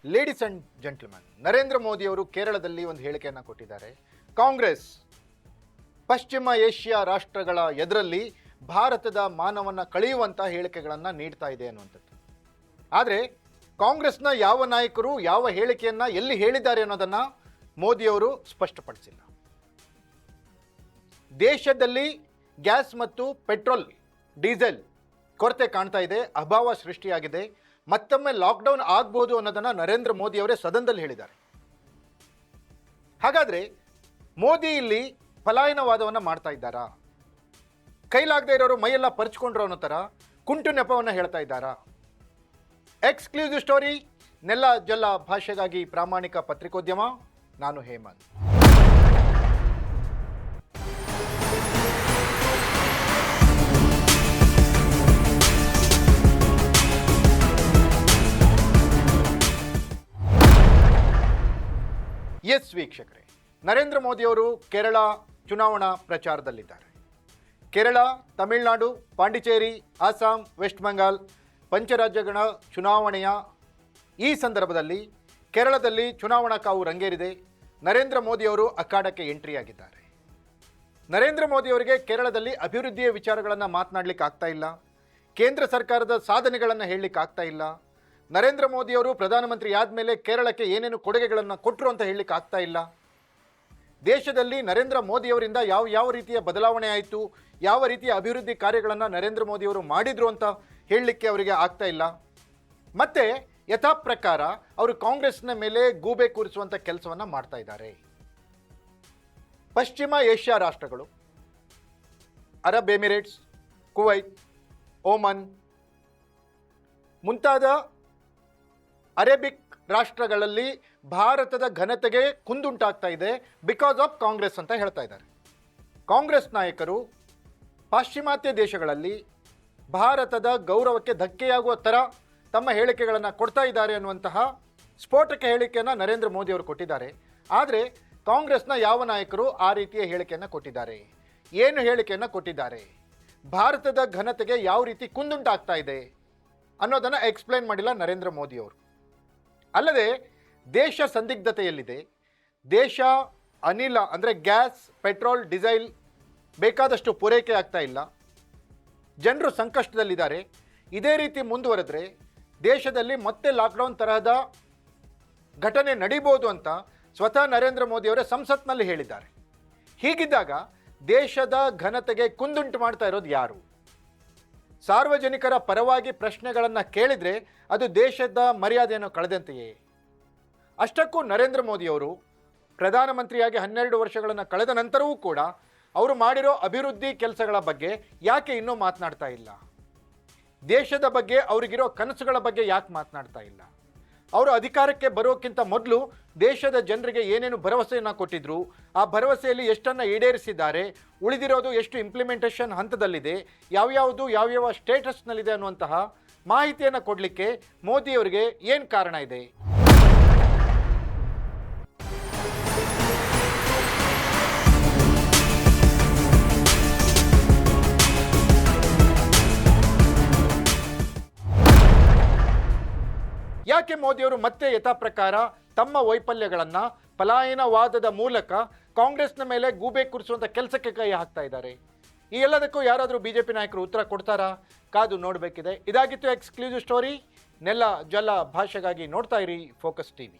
Ladies and gentleman, Narendra Modi ಅವರು ಕೇರಳದಲ್ಲಿ ಒಂದು ಹೇಳಿಕೆಯನ್ನು ಕೊಟ್ಟಿದ್ದಾರೆ. ಕಾಂಗ್ರೆಸ್ ಪಶ್ಚಿಮ ಏಷ್ಯಾ ರಾಷ್ಟ್ರಗಳ ಎದುರಲ್ಲಿ ಭಾರತದ ಮಾನವನ್ನ ಕಳೆಯುವಂಥ ಹೇಳಿಕೆಗಳನ್ನು ನೀಡ್ತಾ ಇದೆ ಅನ್ನುವಂಥದ್ದು. ಆದರೆ ಕಾಂಗ್ರೆಸ್ನ ಯಾವ ನಾಯಕರು ಯಾವ ಹೇಳಿಕೆಯನ್ನು ಎಲ್ಲಿ ಹೇಳಿದ್ದಾರೆ ಅನ್ನೋದನ್ನು ಮೋದಿಯವರು ಸ್ಪಷ್ಟಪಡಿಸಿಲ್ಲ. ದೇಶದಲ್ಲಿ ಗ್ಯಾಸ್ ಮತ್ತು ಪೆಟ್ರೋಲ್ ಡೀಸೆಲ್ ಕೊರತೆ ಕಾಣ್ತಾ ಇದೆ, ಅಭಾವ ಸೃಷ್ಟಿಯಾಗಿದೆ, ಮತ್ತೊಮ್ಮೆ ಲಾಕ್ಡೌನ್ ಆಗ್ಬೋದು ಅನ್ನೋದನ್ನು ನರೇಂದ್ರ ಮೋದಿ ಅವರೇ ಸದನದಲ್ಲಿ ಹೇಳಿದ್ದಾರೆ. ಹಾಗಾದರೆ ಮೋದಿ ಇಲ್ಲಿ ಪಲಾಯನವಾದವನ್ನು ಮಾಡ್ತಾ ಇದ್ದಾರಾ? ಕೈಲಾಗದೇ ಇರೋರು ಮೈಯೆಲ್ಲ ಪರ್ಚ್ಕೊಂಡ್ರು ಅನ್ನೋ ಥರ ಕುಂಟು ನೆಪವನ್ನು ಹೇಳ್ತಾ ಇದ್ದಾರಾ? ಎಕ್ಸ್ಕ್ಲೂಸಿವ್ ಸ್ಟೋರಿ, ನೆಲ್ಲ ಜಲ್ಲ ಭಾಷೆಗಾಗಿ ಪ್ರಾಮಾಣಿಕ ಪತ್ರಿಕೋದ್ಯಮ. ನಾನು ಹೇಮಂತ್. ಎಸ್ ವೀಕ್ಷಕರೇ, ನರೇಂದ್ರ ಮೋದಿಯವರು ಕೇರಳ ಚುನಾವಣಾ ಪ್ರಚಾರದಲ್ಲಿದ್ದಾರೆ. ಕೇರಳ, ತಮಿಳುನಾಡು, ಪಾಂಡಿಚೇರಿ, ಅಸ್ಸಾಂ, ವೆಸ್ಟ್ ಬೆಂಗಾಲ್ ಪಂಚರಾಜ್ಯಗಳ ಚುನಾವಣೆಯ ಈ ಸಂದರ್ಭದಲ್ಲಿ ಕೇರಳದಲ್ಲಿ ಚುನಾವಣಾ ಕಾವು ರಂಗೇರಿದೆ. ನರೇಂದ್ರ ಮೋದಿಯವರು ಅಖಾಡಕ್ಕೆ ಎಂಟ್ರಿಯಾಗಿದ್ದಾರೆ. ನರೇಂದ್ರ ಮೋದಿಯವರಿಗೆ ಕೇರಳದಲ್ಲಿ ಅಭಿವೃದ್ಧಿಯ ವಿಚಾರಗಳನ್ನು ಮಾತನಾಡಲಿಕ್ಕೆ ಆಗ್ತಾ ಇಲ್ಲ, ಕೇಂದ್ರ ಸರ್ಕಾರದ ಸಾಧನೆಗಳನ್ನು ಹೇಳಲಿಕ್ಕೆ ಆಗ್ತಾ ಇಲ್ಲ. ನರೇಂದ್ರ ಮೋದಿಯವರು ಪ್ರಧಾನಮಂತ್ರಿ ಆದಮೇಲೆ ಕೇರಳಕ್ಕೆ ಏನೇನು ಕೊಡುಗೆಗಳನ್ನು ಕೊಟ್ಟರು ಅಂತ ಹೇಳಲಿಕ್ಕೆ ಆಗ್ತಾ ಇಲ್ಲ. ದೇಶದಲ್ಲಿ ನರೇಂದ್ರ ಮೋದಿಯವರಿಂದ ಯಾವ ರೀತಿಯ ಬದಲಾವಣೆ ಆಯಿತು, ಯಾವ ರೀತಿಯ ಅಭಿವೃದ್ಧಿ ಕಾರ್ಯಗಳನ್ನು ನರೇಂದ್ರ ಮೋದಿಯವರು ಮಾಡಿದರು ಅಂತ ಹೇಳಲಿಕ್ಕೆ ಅವರಿಗೆ ಆಗ್ತಾ ಇಲ್ಲ. ಮತ್ತು ಯಥಾ ಪ್ರಕಾರ ಅವರು ಕಾಂಗ್ರೆಸ್ನ ಮೇಲೆ ಗೂಬೆ ಕೂರಿಸುವಂಥ ಕೆಲಸವನ್ನು ಮಾಡ್ತಾ ಇದ್ದಾರೆ. ಪಶ್ಚಿಮ ಏಷ್ಯಾ ರಾಷ್ಟ್ರಗಳು, ಅರಬ್ ಎಮಿರೇಟ್ಸ್, ಕುವೈತ್, ಓಮನ್ ಮುಂತಾದ ಅರೇಬಿಕ್ ರಾಷ್ಟ್ರಗಳಲ್ಲಿ ಭಾರತದ ಘನತೆಗೆ ಕುಂದುಂಟಾಗ್ತಾ ಇದೆ ಬಿಕಾಸ್ ಆಫ್ ಕಾಂಗ್ರೆಸ್ ಅಂತ ಹೇಳ್ತಾ ಇದ್ದಾರೆ. ಕಾಂಗ್ರೆಸ್ ನಾಯಕರು ಪಾಶ್ಚಿಮಾತ್ಯ ದೇಶಗಳಲ್ಲಿ ಭಾರತದ ಗೌರವಕ್ಕೆ ಧಕ್ಕೆಯಾಗುವ ಥರ ತಮ್ಮ ಹೇಳಿಕೆಗಳನ್ನು ಕೊಡ್ತಾ ಇದ್ದಾರೆ ಅನ್ನುವಂತಹ ಸ್ಫೋಟಕ ಹೇಳಿಕೆಯನ್ನು ನರೇಂದ್ರ ಮೋದಿ ಅವರು ಕೊಟ್ಟಿದ್ದಾರೆ. ಆದರೆ ಕಾಂಗ್ರೆಸ್ನ ಯಾವ ನಾಯಕರು ಆ ರೀತಿಯ ಹೇಳಿಕೆಯನ್ನು ಕೊಟ್ಟಿದ್ದಾರೆ? ಏನು ಹೇಳಿಕೆಯನ್ನು ಕೊಟ್ಟಿದ್ದಾರೆ? ಭಾರತದ ಘನತೆಗೆ ಯಾವ ರೀತಿ ಕುಂದುಂಟಾಗ್ತಾ ಇದೆ ಅನ್ನೋದನ್ನು ಎಕ್ಸ್ಪ್ಲೈನ್ ಮಾಡಿಲ್ಲ ನರೇಂದ್ರ ಮೋದಿಯವರು. ಅಲ್ಲದೆ ದೇಶ ಸಂದಿಗ್ಧತೆಯಲ್ಲಿದೆ. ದೇಶ ಅನಿಲ ಅಂದರೆ ಗ್ಯಾಸ್, ಪೆಟ್ರೋಲ್, ಡೀಸೆಲ್ ಬೇಕಾದಷ್ಟು ಪೂರೈಕೆ ಆಗ್ತಾ ಇಲ್ಲ. ಜನರು ಸಂಕಷ್ಟದಲ್ಲಿದ್ದಾರೆ. ಇದೇ ರೀತಿ ಮುಂದುವರೆದ್ರೆ ದೇಶದಲ್ಲಿ ಮತ್ತೆ ಲಾಕ್ಡೌನ್ ತರಹದ ಘಟನೆ ನಡೀಬೋದು ಅಂತ ಸ್ವತಃ ನರೇಂದ್ರ ಮೋದಿಯವರೇ ಸಂಸತ್ನಲ್ಲಿ ಹೇಳಿದ್ದಾರೆ. ಹೀಗಿದ್ದಾಗ ದೇಶದ ಘನತೆಗೆ ಕುಂದುಂಟು ಮಾಡ್ತಾ ಇರೋದು ಯಾರು? ಸಾರ್ವಜನಿಕರ ಪರವಾಗಿ ಪ್ರಶ್ನೆಗಳನ್ನು ಕೇಳಿದರೆ ಅದು ದೇಶದ ಮರ್ಯಾದೆಯನ್ನು ಕಳೆದಂತೆಯೇ? ಅಷ್ಟಕ್ಕೂ ನರೇಂದ್ರ ಮೋದಿಯವರು ಪ್ರಧಾನಮಂತ್ರಿಯಾಗಿ 12 ವರ್ಷಗಳನ್ನು ಕಳೆದ ನಂತರವೂ ಕೂಡ ಅವರು ಮಾಡಿರೋ ಅಭಿವೃದ್ಧಿ ಕೆಲಸಗಳ ಬಗ್ಗೆ ಯಾಕೆ ಇನ್ನೂ ಮಾತನಾಡ್ತಾ ಇಲ್ಲ? ದೇಶದ ಬಗ್ಗೆ ಅವರಿಗಿರೋ ಕನಸುಗಳ ಬಗ್ಗೆ ಯಾಕೆ ಮಾತನಾಡ್ತಾ ಇಲ್ಲ? ಅವರು ಅಧಿಕಾರಕ್ಕೆ ಬರೋಕ್ಕಿಂತ ಮೊದಲು ದೇಶದ ಜನರಿಗೆ ಏನೇನು ಭರವಸೆಯನ್ನು ಕೊಟ್ಟಿದ್ರು, ಆ ಭರವಸೆಯಲ್ಲಿ ಎಷ್ಟನ್ನು ಈಡೇರಿಸಿದ್ದಾರೆ, ಉಳಿದಿರೋದು ಎಷ್ಟು ಇಂಪ್ಲಿಮೆಂಟೇಷನ್ ಹಂತದಲ್ಲಿದೆ, ಯಾವ್ಯಾವ ಸ್ಟೇಟಸ್ನಲ್ಲಿದೆ ಅನ್ನುವಂತಹ ಮಾಹಿತಿಯನ್ನು ಕೊಡಲಿಕ್ಕೆ ಮೋದಿಯವರಿಗೆ ಏನು ಕಾರಣ ಇದೆ? ಯಾಕೆ ಮೋದಿಯವರು ಮತ್ತೆ ಯಥಾ ಪ್ರಕಾರ ತಮ್ಮ ವೈಫಲ್ಯಗಳನ್ನು ಪಲಾಯನವಾದದ ಮೂಲಕ ಕಾಂಗ್ರೆಸ್ನ ಮೇಲೆ ಗೂಬೆ ಕೂರಿಸುವಂಥ ಕೆಲಸಕ್ಕೆ ಕೈ ಹಾಕ್ತಾ ಇದ್ದಾರೆ? ಈ ಎಲ್ಲದಕ್ಕೂ ಯಾರಾದರೂ ಬಿಜೆಪಿ ನಾಯಕರು ಉತ್ತರ ಕೊಡ್ತಾರಾ? ಕಾದು ನೋಡಬೇಕಿದೆ. ಇದಾಗಿತ್ತು ಎಕ್ಸ್ಕ್ಲೂಸಿವ್ ಸ್ಟೋರಿ. ನೆಲ್ಲ ಜಲ್ಲ ಭಾಷೆಗಾಗಿ ನೋಡ್ತಾ ಇರಿ ಫೋಕಸ್ ಟಿವಿ.